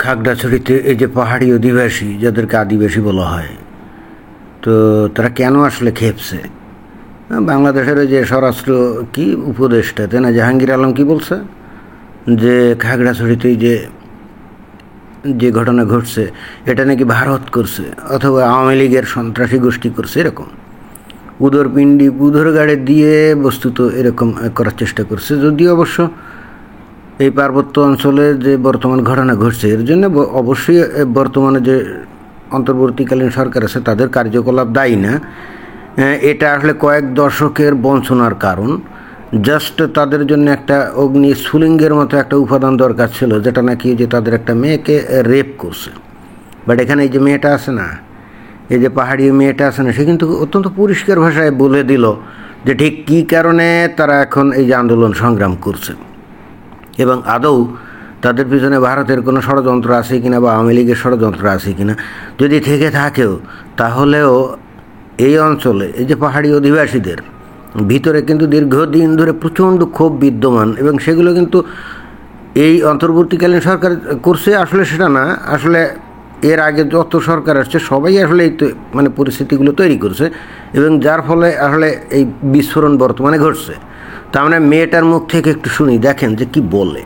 খাগড়াছড়িতে এই যে পাহাড়ি অধিবাসী যাদেরকে আদিবাসী বলা হয়, তো তারা কেন আসলে খেপছে? বাংলাদেশের যে স্বরাষ্ট্র কি উপদেষ্টা তাই না, জাহাঙ্গীর আলম কি বলছে যে খাগড়াছড়িতে যে যে ঘটনা ঘটছে এটা নাকি ভারত করছে অথবা আওয়ামী লীগের সন্ত্রাসী গোষ্ঠী করছে, এরকম উদরপিণ্ডি উদর গাড়ি দিয়ে বস্তুত এরকম করার চেষ্টা করছে। যদিও অবশ্য এই পার্বত্য অঞ্চলে যে বর্তমান ঘটনা ঘটছে এর জন্য অবশ্যই বর্তমানে যে অন্তর্বর্তীকালীন সরকার আছে তাদের কার্যকলাপ দায়ী না। এটা আসলে কয়েক দশকের বঞ্চনার কারণ। জাস্ট তাদের জন্য একটা অগ্নি স্ফুলিঙ্গের মতো একটা উপাদান দরকার ছিল, যেটা নাকি যে তাদের একটা মেয়েকে রেপ করছে। বাট এখানে এই যে মেয়েটা আছে না, এই যে পাহাড়ি মেয়েটা আছে না, সে কিন্তু অত্যন্ত পরিষ্কার ভাষায় বলে দিল যে ঠিক কী কারণে তারা এখন এই যে আন্দোলন সংগ্রাম করছে এবং আদৌ তাদের পিছনে ভারতের কোনো ষড়যন্ত্র আছে কিনা বা আওয়ামী লীগের ষড়যন্ত্র আছে কিনা। যদি থেকে থাকেও তাহলেও এই অঞ্চলে এই যে পাহাড়ি অধিবাসীদের ভিতরে কিন্তু দীর্ঘদিন ধরে প্রচণ্ড ক্ষোভ বিদ্যমান এবং সেগুলো কিন্তু এই অন্তর্বর্তীকালীন সরকার করছে আসলে সেটা না, আসলে এর আগে যত সরকার আসছে সবাই আসলে এই মানে পরিস্থিতিগুলো তৈরি করছে এবং যার ফলে আসলে এই বিস্ফোরণ বর্তমানে ঘটছে। তার মানে মেয়েটার মুখ থেকে একটু শুনি, দেখেন যে কি বলে।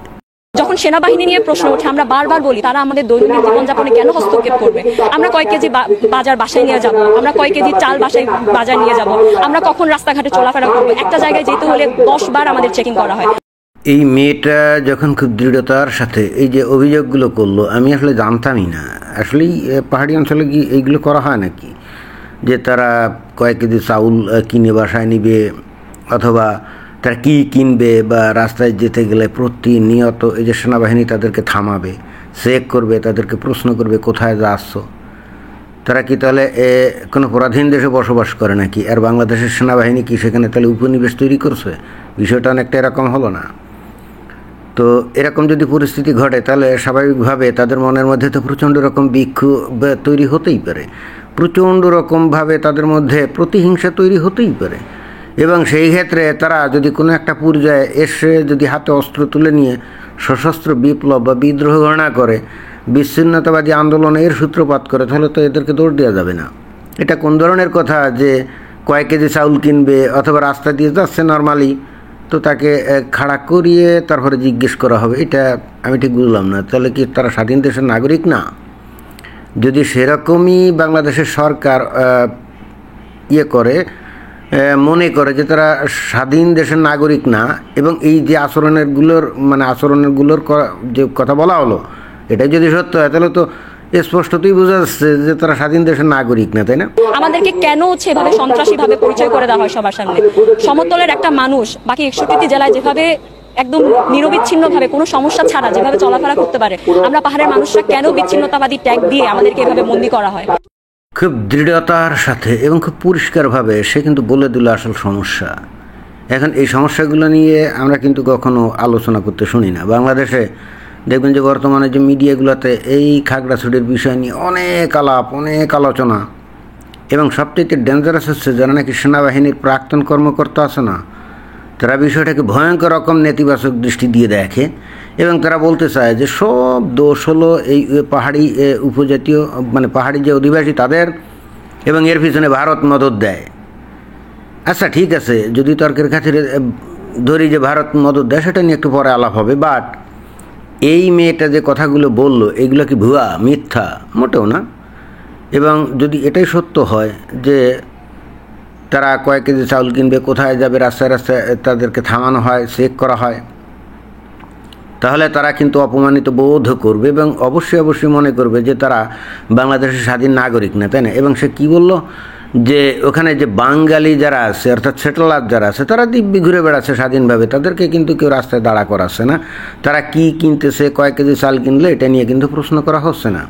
যখন সেনাবাহিনী নিয়ে প্রশ্ন ওঠে আমরা বারবার বলি তারা আমাদের দৈনন্দিন জীবনযাপনে কেন হস্তক্ষেপ করবে। আমরা কয়েক কেজি বাজার বাসায় নিয়ে যাব, আমরা কয়েক কেজি চাল বাজার নিয়ে যাব, আমরা কখন রাস্তাঘাটে চলাফেরা করবো, একটা জায়গায় যেতে হলে 10 বার আমাদের চেকিং করা হয়। এই মেয়েটা যখন খুব দৃঢ়তার সাথে এই যে অভিযোগগুলো করলো, আমি আসলে জানতামই না আসলেই পাহাড়ি অঞ্চলে কি এইগুলো করা হয় নাকি, যে তারা কয়েক কেজি চাউল কিনে বাসায় নিবে অথবা তারা কী কিনবে বা রাস্তায় যেতে গেলে প্রতিনিয়ত এই যে সেনাবাহিনী তাদেরকে থামাবে, চেক করবে, তাদেরকে প্রশ্ন করবে কোথায় যাচ্ছ। তারা কি তাহলে কোনো পরাধীন দেশে বসবাস করে নাকি? আর বাংলাদেশের সেনাবাহিনী কি সেখানে তাহলে উপনিবেশ তৈরি করছে? বিষয়টা অনেকটা এরকম হলো না? তো এরকম যদি পরিস্থিতি ঘটে তাহলে স্বাভাবিকভাবে তাদের মনের মধ্যে তো প্রচণ্ড রকম বিক্ষোভ তৈরি হতেই পারে, প্রচণ্ড রকমভাবে তাদের মধ্যে প্রতিহিংসা তৈরি হতেই পারে এবং সেই ক্ষেত্রে তারা যদি কোনো একটা পর্যায়ে এসে যদি হাতে অস্ত্র তুলে নিয়ে সশস্ত্র বিপ্লব বা বিদ্রোহ ঘোষণা করে, বিচ্ছিন্নতাবাদী আন্দোলনে এর সূত্রপাত করে, তাহলে তো এদেরকে দৌড় দেওয়া যাবে না। এটা কোন ধরনের কথা যে কয়েক কেজি চাউল কিনবে অথবা রাস্তা দিয়ে যাচ্ছে নর্মালি, তো তাকে খাড়া করিয়ে তারপরে জিজ্ঞেস করা হবে? এটা আমি ঠিক বুঝলাম না। তাহলে কি তারা স্বাধীন দেশের নাগরিক না? যদি সেরকমই বাংলাদেশের সরকার মনে করে যে তারা স্বাধীন দেশের নাগরিক না এবং এই যে আচরণেরগুলোর যে কথা বলা হলো এটাই যদি সত্য হয় তাহলে তো স্পষ্টতই বোঝা যাচ্ছে যে তারা স্বাধীন দেশের নাগরিক না, তাই না? আমাদেরকে কেন এভাবে সন্ত্রাসী ভাবে পরিচয় করে দেওয়া হয় সবার সামনে? সমতলের একটা মানুষ বাকি 61টি জেলায় যেভাবে একদম নিরবিচ্ছিন্ন ভাবে কোনো সমস্যা ছাড়া যেভাবে চলাফেরা করতে পারে, আমরা পাহাড়ের মানুষরা কেন বিচ্ছিন্নতাবাদী ট্যাগ দিয়ে আমাদেরকে এভাবে বন্দী করা হয়? খুব দৃঢ়তার সাথে এবং খুব পরিষ্কারভাবে সে কিন্তু বলে দিল আসল সমস্যা। এখন এই সমস্যাগুলো নিয়ে আমরা কিন্তু কখনো আলোচনা করতে শুনি না। বাংলাদেশে দেখবেন যে বর্তমানে যে মিডিয়াগুলোতে এই খাগড়াছড়ির বিষয় নিয়ে অনেক আলাপ, অনেক আলোচনা এবং সবচেয়ে ডেঞ্জারাস হচ্ছে যারা নাকি সেনাবাহিনীর প্রাক্তন কর্মকর্তা আছে না, তারা বিষয়টাকে ভয়ঙ্কর রকম নেতিবাচক দৃষ্টি দিয়ে দেখে এবং তারা বলতে চায় যে সব দোষ হলো এই পাহাড়ি উপজাতীয় মানে পাহাড়ি যে অধিবাসী তাদের এবং এর পিছনে ভারত মদদ দেয়। আচ্ছা ঠিক আছে, যদি তর্কের খাতিরে ধরি যে ভারত মদদ দেয় সেটা নিয়ে একটু পরে আলাপ হবে, বাট এই মেয়েটা যে কথাগুলো বললো এগুলো কি ভুয়া, মিথ্যা? মোটেও না। এবং যদি এটাই সত্য হয় যে তারা কয়েক কেজি চাউল কিনবে, কোথায় যাবে, রাস্তায় রাস্তায় তাদেরকে থামানো হয়, চেক করা হয়, তাহলে তারা কিন্তু অপমানিত বোধ করবে এবং অবশ্যই মনে করবে যে তারা বাংলাদেশের স্বাধীন নাগরিক না, তাই না? এবং সে কি বলল যে ওখানে যে বাঙালি যারা আছে অর্থাৎ সেটেলার যারা আছে তারা দিব্যি ঘুরে বেড়াচ্ছে স্বাধীনভাবে, তাদেরকে কিন্তু কেউ রাস্তায় দাঁড়া করাচ্ছে না। তারা কি কিনতেছে, কয়েক কেজি চাল কিনলে এটা নিয়ে কিন্তু প্রশ্ন করা হচ্ছে না।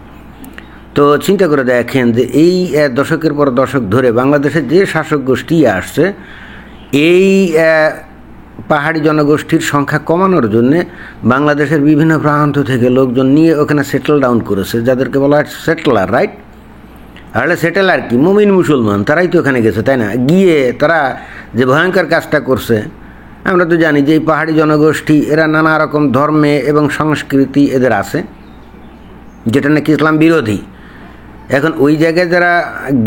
তো চিন্তা করে দেখেন যে এই দশকের পর দশক ধরে বাংলাদেশের যে শাসক গোষ্ঠী আসছে এই পাহাড়ি জনগোষ্ঠীর সংখ্যা কমানোর জন্যে বাংলাদেশের বিভিন্ন প্রান্ত থেকে লোকজন নিয়ে ওখানে সেটেল ডাউন করেছে, যাদেরকে বলা হয় সেটেলার, রাইট? আসলে সেটেলার কি মুমিন মুসলমান, তারাই তো ওখানে গেছে, তাই না? গিয়ে তারা যে ভয়ঙ্কর কাজটা করছে আমরা তো জানি যে এই পাহাড়ি জনগোষ্ঠী এরা নানা রকম ধর্মে এবং সংস্কৃতি এদের আছে যেটা নাকি ইসলাম বিরোধী। এখন ওই জায়গায় যারা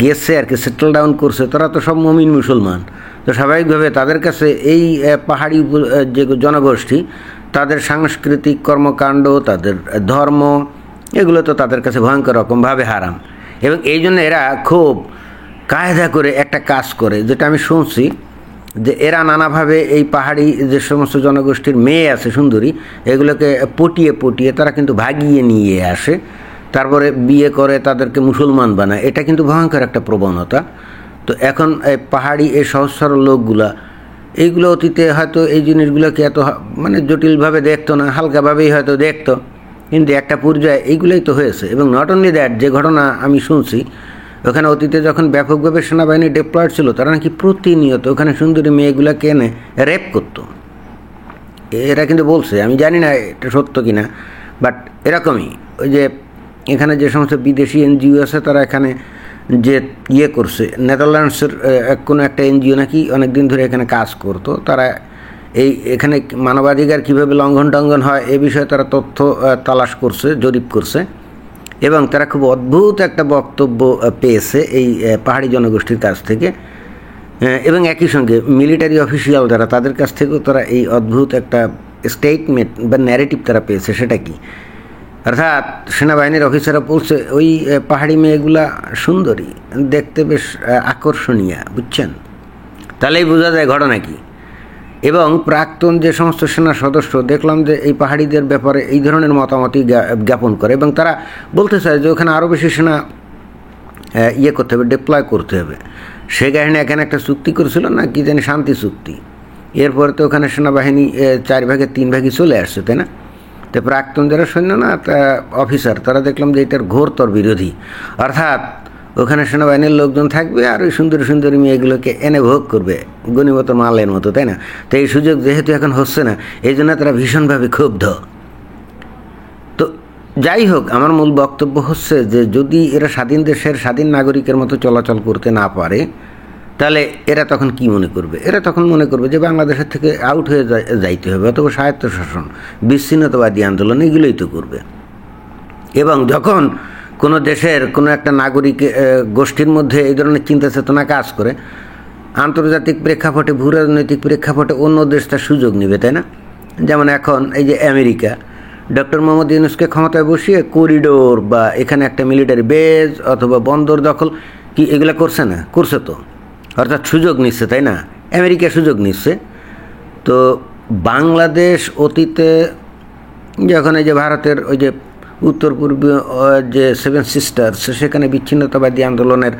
গেছে আর কি, সেটেল ডাউন করছে, তারা তো সব মুমিন মুসলমান। তো স্বাভাবিকভাবে তাদের কাছে এই পাহাড়ি যে জনগোষ্ঠী, তাদের সাংস্কৃতিক কর্মকাণ্ড, তাদের ধর্ম, এগুলো তো তাদের কাছে ভয়ঙ্কর রকমভাবে হারাম। এবং এই জন্য এরা খুব কায়দা করে একটা কাজ করে, যেটা আমি শুনছি, যে এরা নানাভাবে এই পাহাড়ি যে সমস্ত জনগোষ্ঠীর মেয়ে আছে সুন্দরী, এগুলোকে পটিয়ে পটিয়ে তারা কিন্তু ভাগিয়ে নিয়ে আসে, তারপরে বিয়ে করে তাদেরকে মুসলমান বানায়। এটা কিন্তু ভয়ঙ্কর একটা প্রবণতা। তো এখন এই পাহাড়ি এই সহজ সরল লোকগুলা, এইগুলো অতীতে হয়তো এই জিনিসগুলোকে এত মানে জটিলভাবে দেখতো না, হালকাভাবেই হয়তো দেখতো, কিন্তু একটা পর্যায়ে এইগুলোই তো হয়েছে। এবং নট অনলি দ্যাট, যে ঘটনা আমি শুনছি, ওখানে অতীতে যখন ব্যাপকভাবে সেনাবাহিনী ডিপ্লয়েড ছিল, তারা নাকি প্রতিনিয়ত ওখানে সুন্দরী মেয়েগুলোকে এনে রেপ করতো। এরা কিন্তু বলছে, আমি জানি না এটা সত্য কিনা, বাট এরকমই। ওই যে এখানে যে সমস্ত বিদেশি এনজিও আছে, তারা এখানে যে করছে, নেদারল্যান্ডসের কোনো একটা এনজিও নাকি অনেক দিন ধরে এখানে কাজ করতো, তারা এখানে মানবাধিকার কীভাবে লঙ্ঘন টঙ্ঘন হয় এ বিষয়ে তারা তথ্য তালাশ করছে, জরিপ করছে, এবং তারা খুব অদ্ভুত একটা বক্তব্য পেয়েছে এই পাহাড়ি জনগোষ্ঠীর কাছ থেকে। এবং একই সঙ্গে মিলিটারি অফিসিয়াল যারা, তাদের কাছ থেকেও তারা এই অদ্ভুত একটা স্টেটমেন্ট বা ন্যারেটিভ তারা পেয়েছে। সেটা কি? অর্থাৎ সেনাবাহিনীর অফিসাররা বলছে ওই পাহাড়ি মেয়েগুলা সুন্দরী, দেখতে বেশ আকর্ষণীয়, বুঝছেন? তাহলেই বোঝা যায় ঘটনা কি। এবং প্রাক্তন যে সমস্ত সেনা সদস্য দেখলাম যে এই পাহাড়িদের ব্যাপারে এই ধরনের মতামতই জ্ঞাপন করে, এবং তারা বলতে চায় যে ওখানে আরও বেশি সেনা করতে হবে, ডিপ্লয় করতে হবে। সে কাহিনী এখানে একটা চুক্তি করেছিল না, কি জানি শান্তি চুক্তি, এরপরে তো ওখানে সেনাবাহিনী 4 ভাগের 3 ভাগই চলে আসছে, তাই না? তো প্রাক্তন যারা সৈন্য না অফিসার, তারা দেখলাম যে এটার ঘোরতর বিরোধী। অর্থাৎ ওখানে সেনাবাহিনীর লোকজন থাকবে আর ওই সুন্দর সুন্দরী মেয়েগুলোকে এনে ভোগ করবে গণিমত মালের মতো, তাই না? তো এই সুযোগ যেহেতু এখন হচ্ছে না, এই জন্য তারা ভীষণভাবে ক্ষুব্ধ। তো যাই হোক, আমার মূল বক্তব্য হচ্ছে যে যদি এরা স্বাধীন দেশের স্বাধীন নাগরিকের মতো চলাচল করতে না পারে, তাহলে এরা তখন কি মনে করবে? এরা তখন মনে করবে যে বাংলাদেশের থেকে আউট হয়ে যাইতে হবে, অথবা স্বায়ত্তশাসন, বিচ্ছিন্নতাবাদী আন্দোলন, এগুলোই তো করবে। এবং যখন কোনো দেশের কোনো একটা নাগরিক গোষ্ঠীর মধ্যে এই ধরনের চিন্তা চেতনা কাজ করে, আন্তর্জাতিক প্রেক্ষাপটে, ভূ রাজনৈতিক প্রেক্ষাপটে অন্য দেশটা সুযোগ নেবে, তাই না? যেমন এখন এই যে আমেরিকা ডক্টর মোহাম্মদ ইউনূসকে ক্ষমতায় বসিয়ে করিডোর বা এখানে একটা মিলিটারি বেজ অথবা বন্দর দখল, কি এগুলো করছে না? করছে তো। অর্থাৎ সুযোগ নিচ্ছে, তাই না? আমেরিকা সুযোগ নিচ্ছে। তো বাংলাদেশ অতীতে যখন এই যে ভারতের ওই যে উত্তর পূর্বীয় যে 7 সিস্টার্স, সেখানে বিচ্ছিন্নতাবাদী আন্দোলনের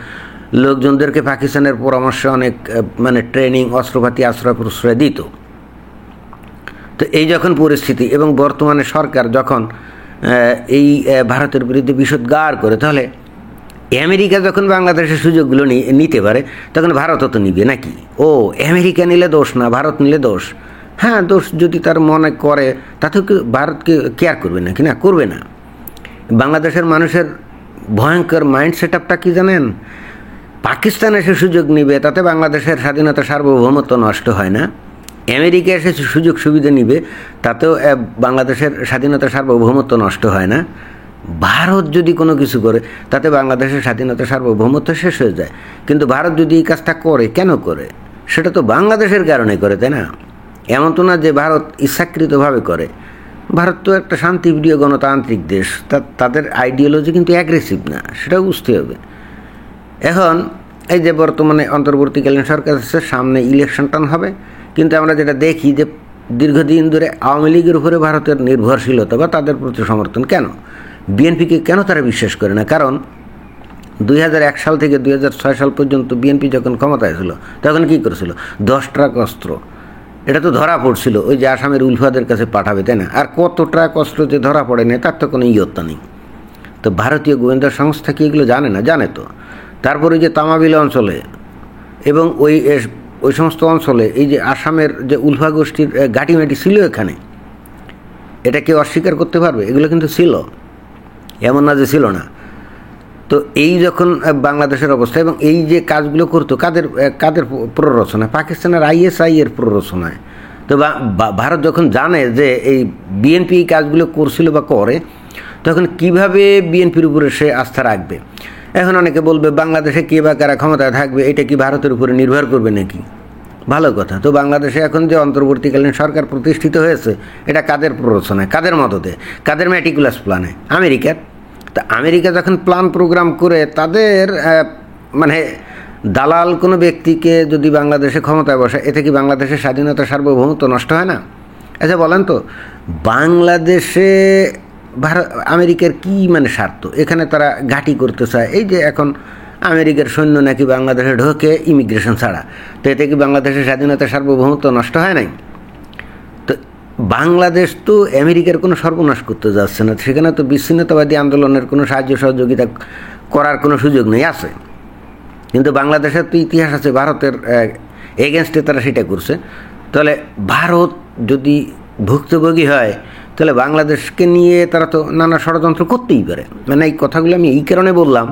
লোকজনদেরকে পাকিস্তানের পরামর্শে অনেক মানে ট্রেনিং, অস্ত্রপাতি, আশ্রয় প্রশ্রয় দিত। তো এই যখন পরিস্থিতি, এবং বর্তমানে সরকার যখন এই ভারতের বিরুদ্ধে বিষোদ্গার করে, তাহলে আমেরিকা যখন বাংলাদেশের সুযোগগুলো নিতে পারে, তখন ভারতও তো নিবে নাকি? ও আমেরিকা নিলে দোষ না, ভারত নিলে দোষ? হ্যাঁ, দোষ যদি তার মনে করে, তাতেও কি ভারতকে কেয়ার করবে না? কি না, করবে না। বাংলাদেশের মানুষের ভয়ঙ্কর মাইন্ড সেট আপটা কী জানেন? পাকিস্তান এসে সুযোগ নিবে, তাতে বাংলাদেশের স্বাধীনতা সার্বভৌমত্ব নষ্ট হয় না। আমেরিকা এসে সুযোগ সুবিধা নিবে, তাতেও বাংলাদেশের স্বাধীনতা সার্বভৌমত্ব নষ্ট হয় না। ভারত যদি কোনো কিছু করে, তাতে বাংলাদেশের স্বাধীনতা সার্বভৌমত্ব শেষ হয়ে যায়। কিন্তু ভারত যদি এই কাজটা করে, কেন করে? সেটা তো বাংলাদেশের কারণে করে, তাই না? এমন তো না যে ভারত ইচ্ছাকৃতভাবে করে। ভারত তো একটা শান্তিপ্রিয় গণতান্ত্রিক দেশ, তাদের আইডিওলজি কিন্তু অ্যাগ্রেসিভ না, সেটাও বুঝতে হবে। এখন এই যে বর্তমানে অন্তর্বর্তীকালীন সরকার আছে, সামনে ইলেকশন টান হবে, কিন্তু আমরা যেটা দেখি যে দীর্ঘদিন ধরে আওয়ামী লীগের উপরে ভারতের নির্ভরশীলতা বা তাদের প্রতি সমর্থন। কেন? বিএনপিকে কেন তারা বিশ্বাস করে না? কারণ 2001 সাল থেকে 2006 সাল পর্যন্ত বিএনপি যখন ক্ষমতায় ছিল, তখন কী করেছিল? 10 ট্রাক অস্ত্র, এটা তো ধরা পড়ছিল ওই যে আসামের উলফাদের কাছে পাঠাবে, তাই না? আর কত ট্রাক অস্ত্র যে ধরা পড়ে না, তার তো কোনো ইয়ত্তা নেই। তো ভারতীয় গোয়েন্দা সংস্থা কি এগুলো জানে না? জানে তো। তারপরে যে তামাবিল অঞ্চলে এবং ওই সমস্ত অঞ্চলে এই যে আসামের যে উলফা গোষ্ঠীর ঘাটিমাটি ছিল, এখানে এটা কেউ অস্বীকার করতে পারবে? এগুলো কিন্তু ছিল, এমন না যে ছিল না। তো এই যখন বাংলাদেশের অবস্থা, এবং এই যে কাজগুলো করতো কাদের প্ররোচনায়? পাকিস্তানের ISI এর প্ররোচনায়। তো ভারত যখন জানে যে এই বিএনপি এই কাজগুলো করছিল বা করে, তখন কিভাবে বিএনপির উপরে সে আস্থা রাখবে? এখন অনেকে বলবে বাংলাদেশে কে বা কারা ক্ষমতায় থাকবে, এটা কি ভারতের উপরে নির্ভর করবে নাকি? ভালো কথা। তো বাংলাদেশে এখন যে অন্তর্বর্তীকালীন সরকার প্রতিষ্ঠিত হয়েছে, এটা কাদের প্ররোচনায়, কাদের মদতে, কাদের ম্যাটিকুলাস প্ল্যানে? আমেরিকার। তা আমেরিকা যখন প্ল্যান প্রোগ্রাম করে তাদের মানে দালাল কোনো ব্যক্তিকে যদি বাংলাদেশে ক্ষমতায় বসে, এতে কি বাংলাদেশের স্বাধীনতা সার্বভৌমত্ব নষ্ট হয় না? আচ্ছা বলেন তো, বাংলাদেশে আমেরিকার কি মানে স্বার্থ? এখানে তারা ঘাঁটি করতে চায়। এই যে এখন আমেরিকার সৈন্য নাকি বাংলাদেশে ঢোকে ইমিগ্রেশন ছাড়া, তো এতে কি বাংলাদেশের স্বাধীনতা সার্বভৌমত্ব নষ্ট হয় নাই? তো বাংলাদেশ তো আমেরিকার কোনো সর্বনাশ করতে যাচ্ছে না, সেখানে তো বিচ্ছিন্নতাবাদী আন্দোলনের কোনো সাহায্য সহযোগিতা করার কোনো সুযোগ নেই, আছে। কিন্তু বাংলাদেশের তো ইতিহাস আছে, ভারতের এগেনস্টে তারা সেটা করছে। তাহলে ভারত যদি ভুক্তভোগী হয়, তাহলে বাংলাদেশকে নিয়ে তারা তো নানা ষড়যন্ত্র করতেই পারে। মানে এই কথাগুলো আমি এই কারণে বললাম,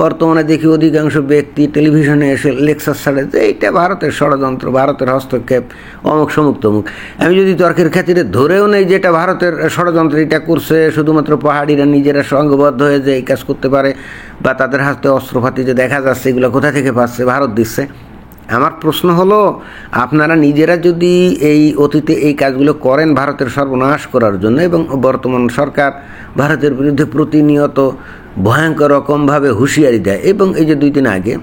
বর্তমানে দেখি অধিকাংশ ব্যক্তি টেলিভিশনে এসে লেকচার ছাড়ে যে এইটা ভারতের ষড়যন্ত্র, ভারতের হস্তক্ষেপ, অমুক সমুক তমুক। আমি যদি তর্কের খাতিরে ধরেও নেই যে এটা ভারতের ষড়যন্ত্র, এটা করছে শুধুমাত্র পাহাড়িরা নিজেরা সংঘবদ্ধ হয়ে যে এই কাজ করতে পারে, বা তাদের হাতে অস্ত্রপাতি যে দেখা যাচ্ছে এগুলো কোথা থেকে পাচ্ছে, ভারত দিচ্ছে। আমার প্রশ্ন হলো, আপনারা নিজেরা যদি এই অতীতে এই কাজগুলো করেন ভারতের সর্বনাশ করার জন্য, এবং বর্তমান সরকার ভারতের বিরুদ্ধে প্রতিনিয়ত ভয়ঙ্কর রকমভাবে হুঁশিয়ারি দেয়, এবং এই যে 2 দিন আগে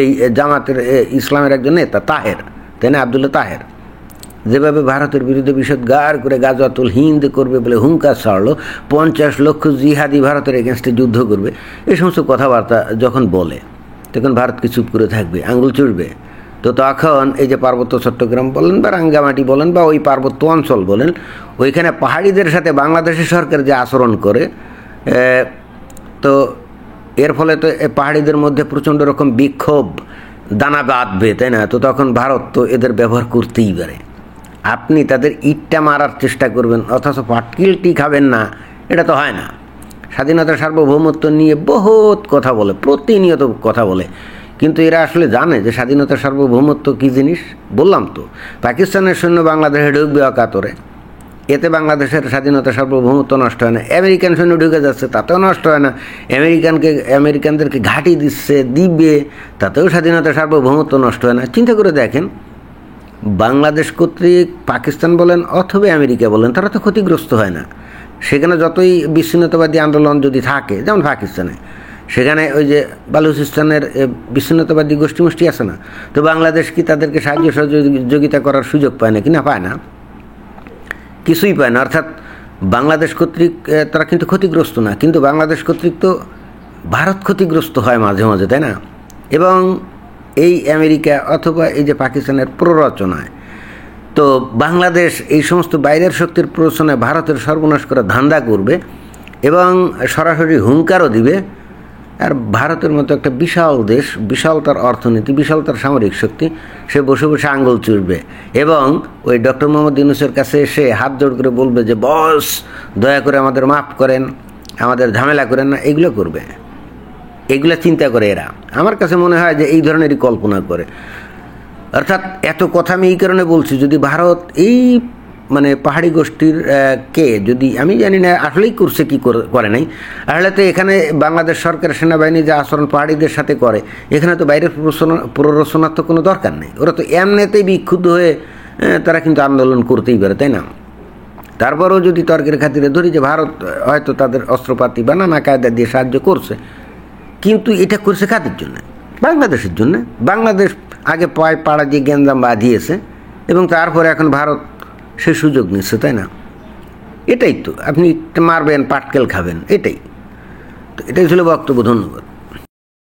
এই জামাতের ইসলামের একজন নেতা তাহের, তাই না, আবদুল্লাহ তাহের, যেভাবে ভারতের বিরুদ্ধে বিষোদ্গার করে গাজওয়াতুল হিন্দ করবে বলে হুঙ্কার ছাড়লো, 50 লক্ষ জিহাদি ভারতের এগেনস্টে যুদ্ধ করবে, এই সমস্ত কথাবার্তা যখন বলে, তখন ভারত কি চুপ করে থাকবে, আঙ্গুল চুড়বে? তো তখন এই যে পার্বত্য চট্টগ্রাম বলেন বা রাঙ্গামাটি বলেন বা ওই পার্বত্য অঞ্চল বলেন, ওইখানে পাহাড়িদের সাথে বাংলাদেশের সরকার যে আচরণ করে, তো এর ফলে তো পাহাড়িদের মধ্যে প্রচণ্ড রকম বিক্ষোভ দানা বাঁধবে, তাই না? তো তখন ভারত তো এদের ব্যবহার করতেই পারে। আপনি তাদের ইটটা মারার চেষ্টা করবেন অথচ পাটকিলটি খাবেন না, এটা তো হয় না। স্বাধীনতার সার্বভৌমত্ব নিয়ে বহুত কথা বলে, প্রতিনিয়ত কথা বলে, কিন্তু এরা আসলে জানে যে স্বাধীনতার সার্বভৌমত্ব কী জিনিস? বললাম তো, পাকিস্তানের সৈন্য বাংলাদেশে ঢুকবে অকাতরে, এতে বাংলাদেশের স্বাধীনতা সার্বভৌমত্ব নষ্ট হয় না। আমেরিকান সৈন্য ঢুকে যাচ্ছে, তাতেও নষ্ট হয় না। আমেরিকানদেরকে ঘাঁটি দিবে, তাতেও স্বাধীনতা সার্বভৌমত্ব নষ্ট হয় না। চিন্তা করে দেখেন, বাংলাদেশ কর্তৃক পাকিস্তান বলেন অথবা আমেরিকা বলেন, তারা তো ক্ষতিগ্রস্ত হয় না। সেখানে যতই বিচ্ছিন্নতাবাদী আন্দোলন যদি থাকে, যেমন পাকিস্তানে, সেখানে ওই যে বালুচিস্তানের বিচ্ছিন্নতাবাদী গোষ্ঠী আছে না, তো বাংলাদেশ কি তাদেরকে সাহায্য সহযোগিতা করার সুযোগ পায় না? কিনা পায় না, কিছুই পায় না। অর্থাৎ বাংলাদেশ কর্তৃক তারা কিন্তু ক্ষতিগ্রস্ত না, কিন্তু বাংলাদেশ কর্তৃক তো ভারত ক্ষতিগ্রস্ত হয় মাঝে মাঝে, তাই না? এবং এই আমেরিকা অথবা এই যে পাকিস্তানের প্ররোচনায় তো বাংলাদেশ এই সমস্ত বাইরের শক্তির প্ররোচনায় ভারতের সর্বনাশ করা ধান্দা করবে এবং সরাসরি হুঙ্কারও দিবে। আর ভারতের মতো একটা বিশাল দেশ, বিশাল তার অর্থনীতি, বিশাল তার সামরিক শক্তি, সে বসে বসে আঙ্গুল চুড়বে এবং ওই ডক্টর মোহাম্মদ ইউনূসের কাছে এসে হাত জোড় করে বলবে যে বস দয়া করে আমাদের মাফ করেন, আমাদের ঝামেলা করেন না, এগুলো করবে, এগুলো চিন্তা করে এরা। আমার কাছে মনে হয় যে এই ধরনেরই কল্পনা করে। অর্থাৎ এত কথা আমি এই কারণে বলছি, যদি ভারত এই মানে পাহাড়ি গোষ্ঠীর কে যদি, আমি জানি না আসলেই করছে কি করে নাই, আসলে তো এখানে বাংলাদেশ সরকার সেনাবাহিনী যে আচরণ পাহাড়িদের সাথে করে, এখানে তো বাইরের প্ররোচনার তো কোনো দরকার নেই। ওরা তো এমনিতেই বিক্ষুব্ধ হয়ে তারা কিন্তু আন্দোলন করতেই পারে, তাই না? তারপরেও যদি তর্কের খাতিরে ধরি যে ভারত হয়তো তাদের অস্ত্রপাতি বা নানা কায়দা দিয়ে সাহায্য করছে, কিন্তু এটা করছে কাদের জন্য? বাংলাদেশের জন্য। বাংলাদেশ আগে পাড়া দিয়ে গ্যাঞ্জাম বাঁধিয়েছে এবং তারপরে এখন ভারত সে সুযোগ নিচ্ছে, তাই না? এটাই তো, আপনি মারবেন পাটকেল খাবেন, এটাই তো, এটাই ছিল বক্তব্য। ধন্যবাদ।